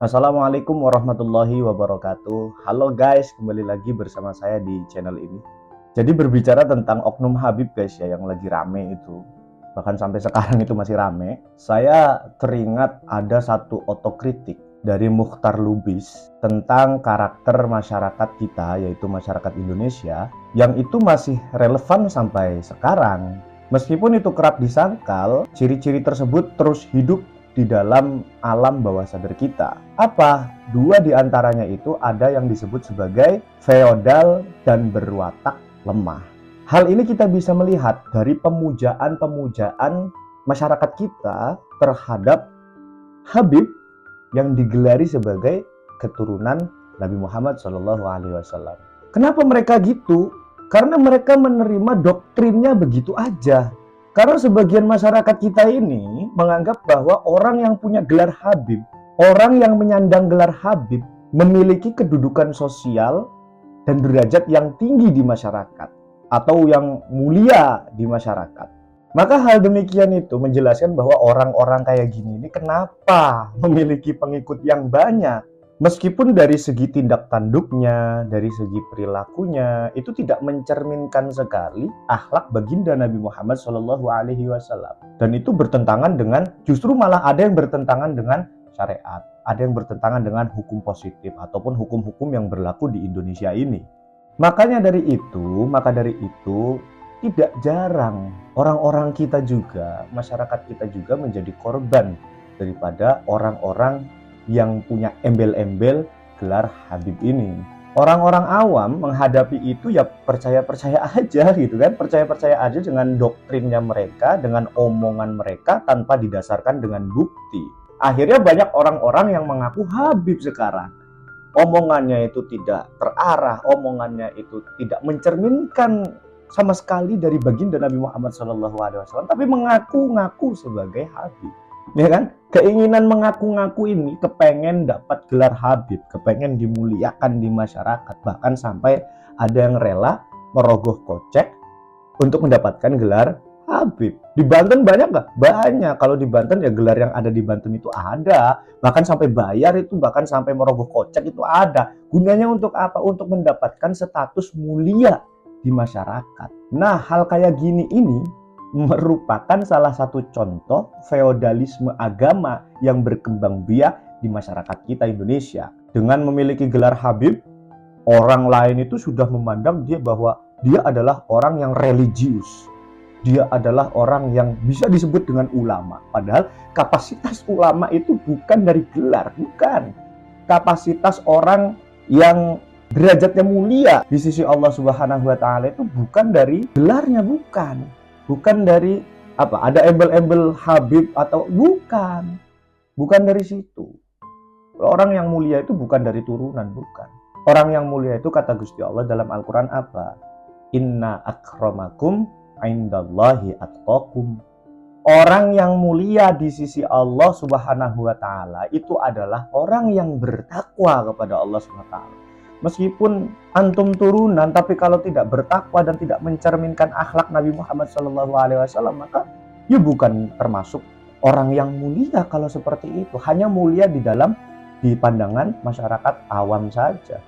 Assalamualaikum warahmatullahi wabarakatuh. Halo guys, kembali lagi bersama saya di channel ini. Jadi berbicara tentang Oknum Habib guys ya, yang lagi rame itu. Bahkan sampai sekarang itu masih rame. Saya teringat ada satu otokritik dari Mukhtar Lubis tentang karakter masyarakat kita, yaitu masyarakat Indonesia, yang itu masih relevan sampai sekarang. Meskipun itu kerap disangkal, ciri-ciri tersebut terus hidup di dalam alam bawah sadar kita. Apa? Dua di antaranya itu ada yang disebut sebagai feodal dan berwatak lemah. Hal ini kita bisa melihat dari pemujaan-pemujaan masyarakat kita terhadap Habib yang digelari sebagai keturunan Nabi Muhammad SAW. Kenapa mereka gitu? Karena mereka menerima doktrinnya begitu aja. Karena sebagian masyarakat kita ini menganggap bahwa orang yang punya gelar Habib, orang yang menyandang gelar Habib, memiliki kedudukan sosial dan derajat yang tinggi di masyarakat, atau yang mulia di masyarakat. Maka hal demikian itu menjelaskan bahwa orang-orang kayak gini ini kenapa memiliki pengikut yang banyak. Meskipun dari segi tindak tanduknya, dari segi perilakunya, itu tidak mencerminkan sekali akhlak baginda Nabi Muhammad SAW. Dan itu bertentangan dengan, justru malah ada yang bertentangan dengan syariat, ada yang bertentangan dengan hukum positif ataupun hukum-hukum yang berlaku di Indonesia ini. Maka dari itu tidak jarang orang-orang kita juga, masyarakat kita juga menjadi korban daripada orang-orang yang punya embel-embel gelar Habib ini. Orang-orang awam menghadapi itu ya percaya-percaya aja gitu kan, percaya-percaya aja dengan doktrinnya mereka, dengan omongan mereka tanpa didasarkan dengan bukti. Akhirnya banyak orang-orang yang mengaku Habib sekarang. Omongannya itu tidak terarah, omongannya itu tidak mencerminkan sama sekali dari baginda Nabi Muhammad SAW, tapi mengaku-ngaku sebagai Habib. Ya kan? Keinginan mengaku-ngaku ini kepengen dapat gelar Habib, kepengen dimuliakan di masyarakat, bahkan sampai ada yang rela merogoh kocek untuk mendapatkan gelar Habib. Di Banten banyak nggak? Banyak. Kalau di Banten ya gelar yang ada di Banten itu ada, bahkan sampai bayar itu, bahkan sampai merogoh kocek itu ada. Gunanya untuk apa? Untuk mendapatkan status mulia di masyarakat. Nah, hal kayak gini ini merupakan salah satu contoh feodalisme agama yang berkembang biak di masyarakat kita Indonesia. Dengan memiliki gelar Habib, orang lain itu sudah memandang dia bahwa dia adalah orang yang religius. Dia adalah orang yang bisa disebut dengan ulama. Padahal kapasitas ulama itu bukan dari gelar, bukan. Kapasitas orang yang derajatnya mulia di sisi Allah Subhanahu wa taala itu bukan dari gelarnya, bukan. Bukan dari apa? Ada embel-embel Habib atau bukan. Bukan dari situ. Orang yang mulia itu bukan dari turunan, bukan. Orang yang mulia itu kata Gusti Allah dalam Al-Qur'an apa? Inna akramakum indallahi atqakum. Orang yang mulia di sisi Allah Subhanahu wa taala itu adalah orang yang bertakwa kepada Allah Subhanahu wa taala. Meskipun antum turunan, tapi kalau tidak bertakwa dan tidak mencerminkan akhlak Nabi Muhammad SAW, maka ya bukan termasuk orang yang mulia. Kalau seperti itu hanya mulia di pandangan masyarakat awam saja.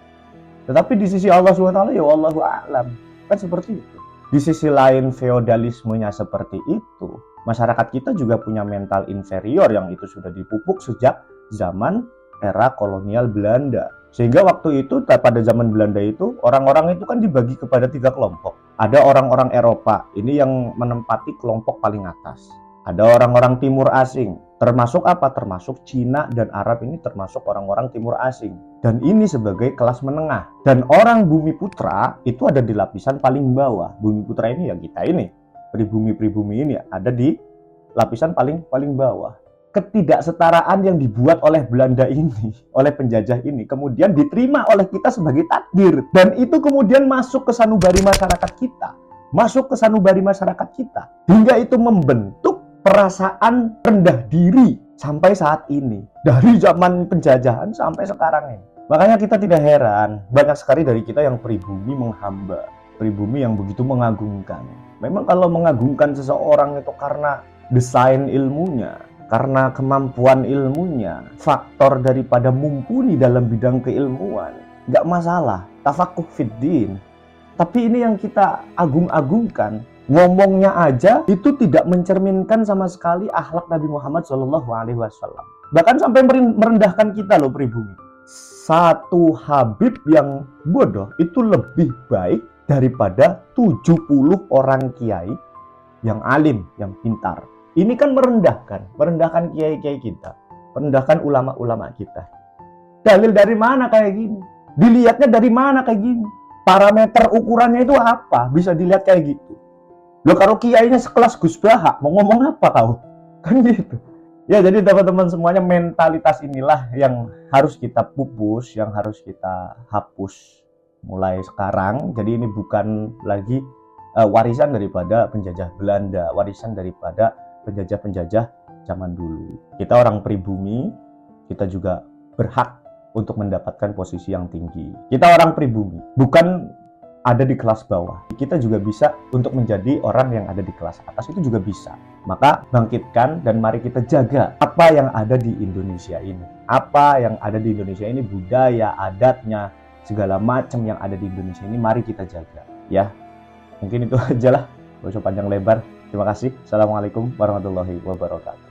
Tetapi di sisi Allah SWT ya wallahu a'lam, kan seperti itu. Di sisi lain feodalismenya seperti itu, masyarakat kita juga punya mental inferior yang itu sudah dipupuk sejak zaman era kolonial Belanda. Sehingga waktu itu pada zaman Belanda itu orang-orang itu kan dibagi kepada 3 kelompok. Ada orang-orang Eropa, ini yang menempati kelompok paling atas. Ada orang-orang timur asing, termasuk apa? Termasuk Cina dan Arab, ini termasuk orang-orang timur asing. Dan ini sebagai kelas menengah. Dan orang Bumi Putra itu ada di lapisan paling bawah. Bumi Putra ini ya kita ini, pribumi-pribumi ini ada di lapisan paling bawah. Ketidaksetaraan yang dibuat oleh Belanda ini, oleh penjajah ini, kemudian diterima oleh kita sebagai takdir. Dan itu kemudian masuk ke sanubari masyarakat kita. Masuk ke sanubari masyarakat kita. Hingga itu membentuk perasaan rendah diri sampai saat ini. Dari zaman penjajahan sampai sekarang ini. Makanya kita tidak heran, banyak sekali dari kita yang pribumi menghamba. Pribumi yang begitu mengagungkan. Memang kalau mengagungkan seseorang itu karena desain ilmunya, karena kemampuan ilmunya, faktor daripada mumpuni dalam bidang keilmuan, nggak masalah, tafakuh fiddin. Tapi ini yang kita agung-agungkan, ngomongnya aja itu tidak mencerminkan sama sekali akhlak Nabi Muhammad SAW. Bahkan sampai merendahkan kita loh pribumi. Satu Habib yang bodoh itu lebih baik daripada 70 orang kiai yang alim, yang pintar. Ini kan merendahkan kiai-kiai kita, merendahkan ulama-ulama kita. Dalil dari mana kayak gini? Dilihatnya dari mana kayak gini? Parameter ukurannya itu apa? Bisa dilihat kayak gitu. Loh, kalau kiainya sekelas Gus Baha, mau ngomong apa kau? Kan gitu. Ya, jadi teman-teman semuanya, mentalitas inilah yang harus kita pupus, yang harus kita hapus mulai sekarang. Jadi ini bukan lagi warisan daripada penjajah Belanda, warisan daripada penjajah-penjajah zaman dulu. Kita orang pribumi, kita juga berhak untuk mendapatkan posisi yang tinggi. Kita orang pribumi, bukan ada di kelas bawah. Kita juga bisa untuk menjadi orang yang ada di kelas atas, itu juga bisa. Maka bangkitkan dan mari kita jaga apa yang ada di Indonesia ini. Apa yang ada di Indonesia ini, budaya, adatnya, segala macam yang ada di Indonesia ini, mari kita jaga. Ya, mungkin itu aja lah, gak usah panjang lebar. Terima kasih. Assalamualaikum warahmatullahi wabarakatuh.